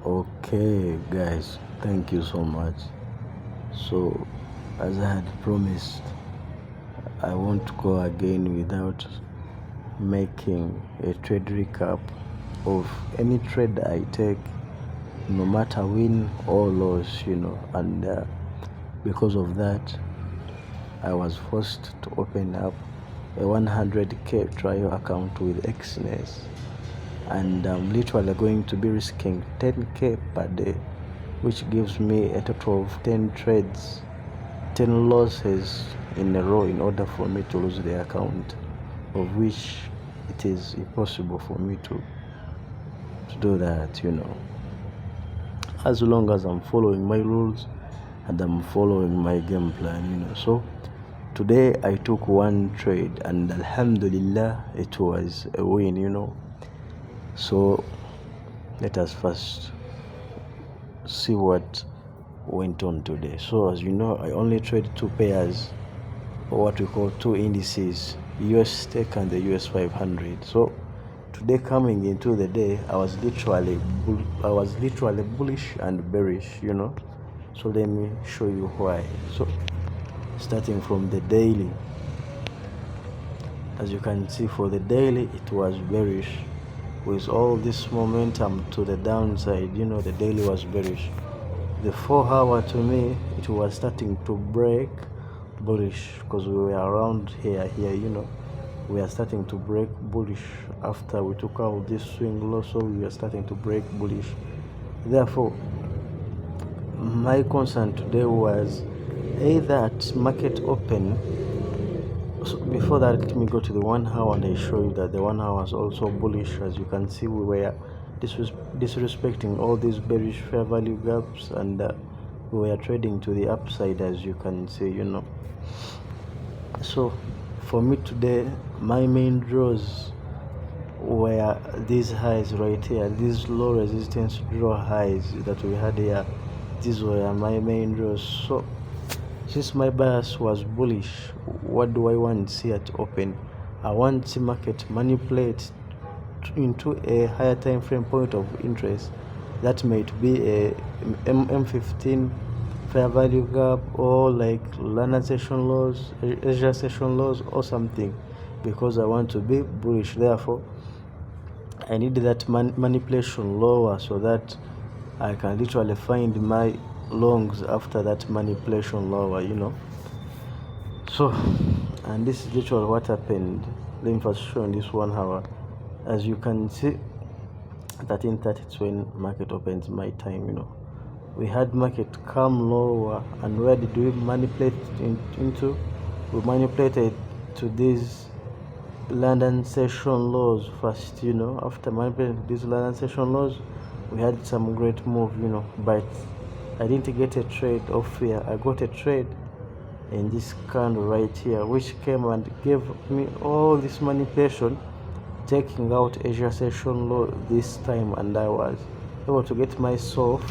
Okay, guys, thank you so much. So, as I had promised, I won't go again without making a trade recap of any trade I take, no matter win or loss, and because of that, I was forced to open up a 100k trial account with Xness, and I'm literally going to be risking 10k per day, which gives me a total of 10 trades, 10 losses in a row in order for me to lose the account, of which it is impossible for me to do that, as long as I'm following my rules and I'm following my game plan. So today I took one trade and alhamdulillah it was a win. So let us first see what went on today. So as you know, I only trade two pairs, or what we call two indices, US Tech and the US 500. So today, coming into the day, I was literally bullish and bearish. So let me show you why. So starting from the daily, as you can see, for the daily it was bearish with all this momentum to the downside. The daily was bearish. The 4-hour, to me, it was starting to break bullish because we were around here. We are starting to break bullish after we took out this swing low, so we are starting to break bullish. Therefore, my concern today was either at market open. So before that, let me go to the 1 hour and I show you that the 1 hour was also bullish. As you can see, we were disrespecting all these bearish fair value gaps, and we were trading to the upside, as you can see. So for me today, my main draws were these highs right here, these low resistance draw highs that we had here. These were my main draws. So since my bias was bullish, what do I want to see at open? I want to see market manipulate into a higher time frame point of interest. That might be a M15 fair value gap, or like London session lows, Asia session lows, or something, because I want to be bullish. Therefore, I need that manipulation lower so that I can literally find my longs after that manipulation lower. So, and this is literally what happened. Let me first show in this 1 hour. As you can see, 13:30 is when market opens my time. We had market come lower, and where did we manipulate into? We manipulated to these London session lows first. After manipulating these London session lows, we had some great move, but I didn't get a trade off here. I got a trade in this candle right here, which came and gave me all this manipulation, taking out Asia session low this time, and I was able to get myself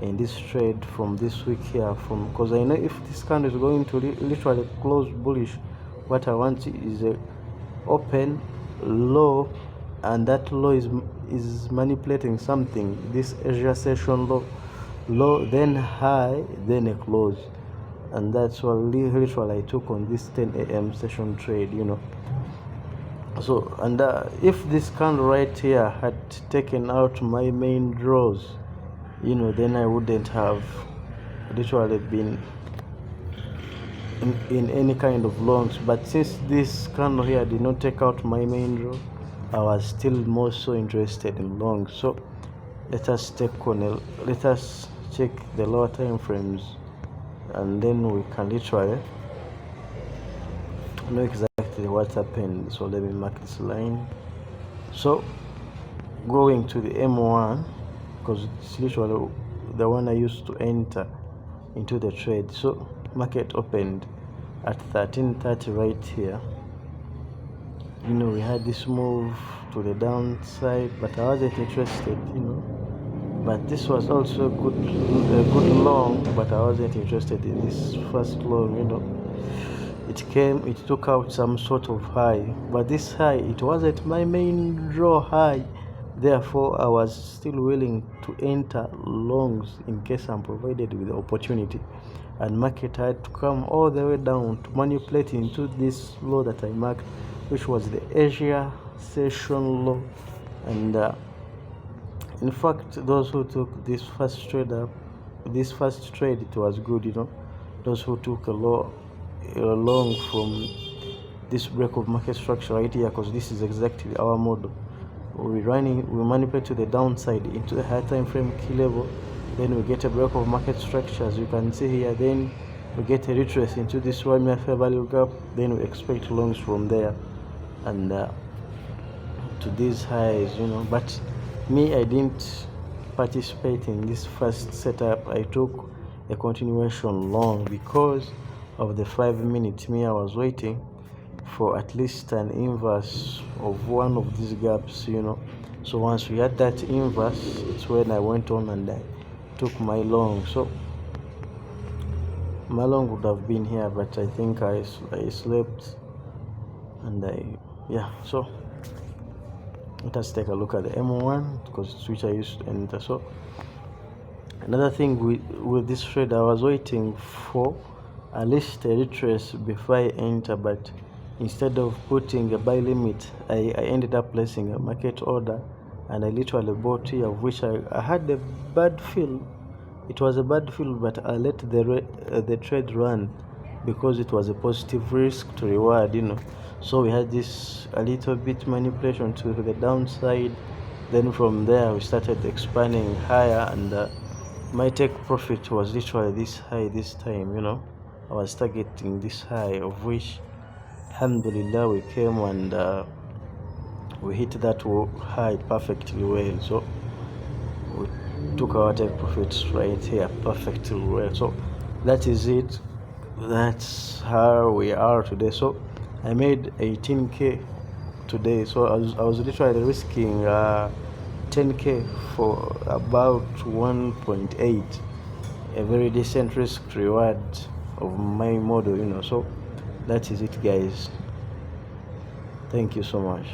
in this trade from this week here, because I know if this candle is going to literally close bullish, what I want is a open low, and that low is manipulating something, this Asia session low, then high, then a close. And that's what literally I took on this 10 a.m. session trade. So, and if this candle right here had taken out my main draws, then I wouldn't have literally been in any kind of longs. But since this candle here did not take out my main draw, I was still more so interested in longs. So let us check the lower time frames, and then we can literally know exactly what happened. So let me mark this line. So going to the M1, because it's literally the one I used to enter into the trade. So market opened at 13:30 right here. We had this move to the downside, but I wasn't interested. But this was also a good long, but I wasn't interested in this first long. It took out some sort of high, but this high, it wasn't my main draw high, Therefore, I was still willing to enter longs in case I'm provided with the opportunity. And market had to come all the way down to manipulate into this low that I marked, which was the Asia session low. And in fact, those who took this first trade, it was good. Those who took a long from this break of market structure right here, because this is exactly our model. We manipulate to the downside into the higher time frame key level, then we get a break of market structure as you can see here, then we get a retrace into this 1 minute fair value gap, then we expect longs from there and to these highs. But me, I didn't participate in this first setup. I took a continuation long because of the 5 minutes. Me, I was waiting for at least an inverse of one of these gaps. So once we had that inverse, it's when I went on and I took my long. So my long would have been here, but I think I slept and so let us take a look at the M1 because it's which I used to enter. So another thing with this trade, I was waiting for at least a retrace before I enter, but instead of putting a buy limit, I ended up placing a market order, and I literally bought here, of which I had a bad feel. It was a bad feel, but I let the trade run because it was a positive risk to reward. So we had this a little bit manipulation to the downside. Then from there we started expanding higher, and my take profit was literally this high this time. I was targeting this high, of which alhamdulillah we came and we hit that high perfectly well. So we took our take profits right here perfectly well. So that is it. That's how we are today. So I made 18k today. So I was literally risking 10k for about 1.8, a very decent risk reward of my model. So that is it, guys. Thank you so much.